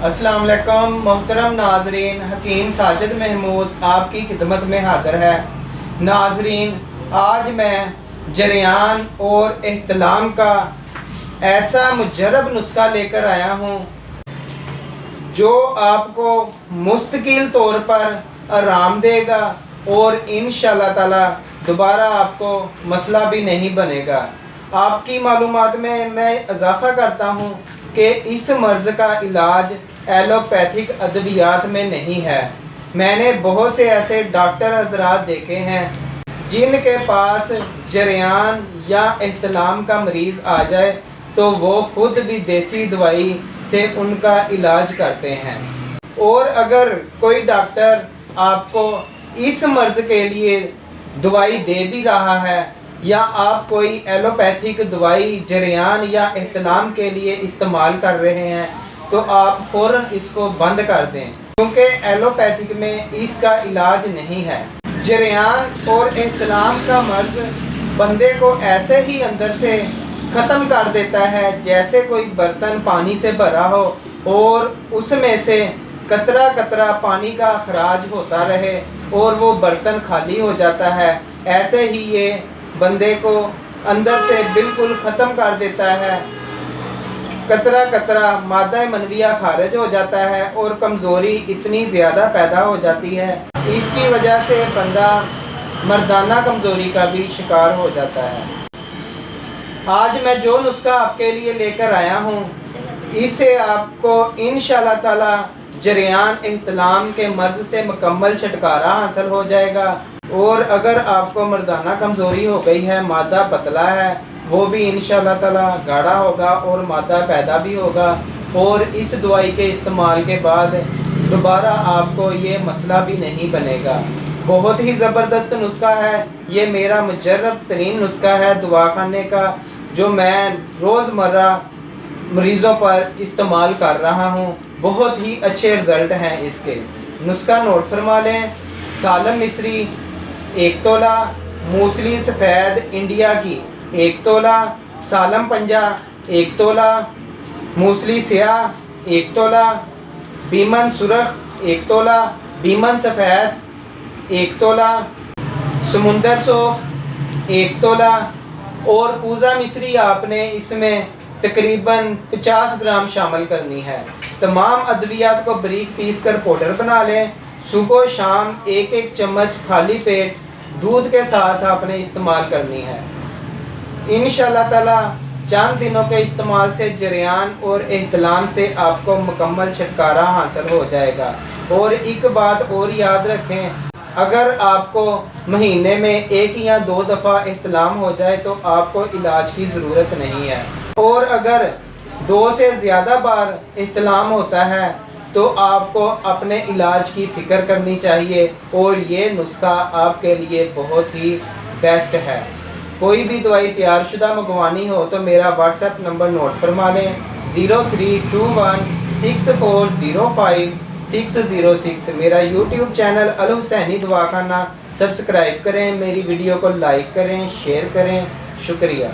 अस्सलाम वालेकुम मोहतरम नाजरीन, हकीम साजिद महमूद आपकी खिदमत में हाज़िर है। नाजरीन, आज मैं जरियान और एहतलाम का ऐसा मुजरब नुस्खा लेकर आया हूँ जो आपको मुस्तकिल तौर पर आराम देगा और इंशाअल्लाह ताला दोबारा आपको मसला भी नहीं बनेगा। आपकी मालूमात में मैं इजाफ़ा करता हूँ कि इस मर्ज़ का इलाज एलोपैथिक अद्वियात में नहीं है। मैंने बहुत से ऐसे डॉक्टर हज़रात देखे हैं जिनके पास जरियान या एहतलाम का मरीज़ आ जाए तो वो खुद भी देसी दवाई से उनका इलाज करते हैं। और अगर कोई डॉक्टर आपको इस मर्ज़ के लिए दवाई दे भी रहा है या आप कोई एलोपैथिक दवाई जरियान या एहतलाम के लिए इस्तेमाल कर रहे हैं तो आप फ़ौरन इसको बंद कर दें, क्योंकि एलोपैथिक में इसका इलाज नहीं है। जरियान और एहतलाम का मर्ज़ बंदे को ऐसे ही अंदर से ख़त्म कर देता है जैसे कोई बर्तन पानी से भरा हो और उसमें से कतरा कतरा पानी का अखराज होता रहे और वो बर्तन खाली हो जाता है। ऐसे ही ये बंदे को अंदर से बिल्कुल ख़त्म कर देता है। कतरा कतरा मादा मनविया खारिज हो जाता है और कमज़ोरी इतनी ज़्यादा पैदा हो जाती है, इसकी वजह से बंदा मर्दाना कमज़ोरी का भी शिकार हो जाता है। आज मैं जो नुस्खा आपके लिए लेकर आया हूँ, इससे आपको इंशाअल्लाह ताला जरियान एहतलाम के मर्ज़ से मुकम्मल छुटकारा हासिल हो जाएगा। और अगर आपको मर्दाना कमज़ोरी हो गई है, मादा पतला है, वो भी इंशाअल्लाह ताला गाढ़ा होगा और मादा पैदा भी होगा। और इस दवाई के इस्तेमाल के बाद दोबारा आपको ये मसला भी नहीं बनेगा। बहुत ही ज़बरदस्त नुस्खा है, ये मेरा मुजर्रब तरीन नुस्खा है दवाखाने का, जो मैं रोज़मर्रा मरीज़ों पर इस्तेमाल कर रहा हूँ। बहुत ही अच्छे रिज़ल्ट हैं इसके। नुस्खा नोट फरमा लें। सालम मिस्री 1 तोला, मूसली सफ़ेद इंडिया की 1 तोला, सालम पंजा 1 तोला, मूसली स्याह 1 तोला, बीमन सुरख 1 तोला, बीमन सफ़ेद 1 तोला, समुंदर सोख 1 तोला और पूजा मिस्री आपने इसमें तकरीबन 50 ग्राम शामिल करनी है। तमाम अद्वियात को बारीक पीस कर पाउडर बना लें। सुबह शाम 1-1 चम्मच खाली पेट दूध के साथ आपने इस्तेमाल करनी है। इंशाअल्लाह ताला चंद दिनों के इस्तेमाल से जरियान और एहतलाम से आपको मुकम्मल छुटकारा हासिल हो जाएगा। और एक बात और याद रखें, अगर आपको महीने में 1 या 2 दफ़ा एहतलाम हो जाए तो आपको इलाज की ज़रूरत नहीं है। और अगर 2 से ज़्यादा बार एहतलाम होता है तो आपको अपने इलाज की फ़िक्र करनी चाहिए और ये नुस्खा आपके लिए बहुत ही बेस्ट है। कोई भी दवाई तैयार शुदा मंगवानी हो तो मेरा व्हाट्सएप नंबर नोट फरमा लें 03216405-606। मेरा यूट्यूब चैनल अल हुसैनी दवाखाना सब्सक्राइब करें, मेरी वीडियो को लाइक करें, शेयर करें। शुक्रिया।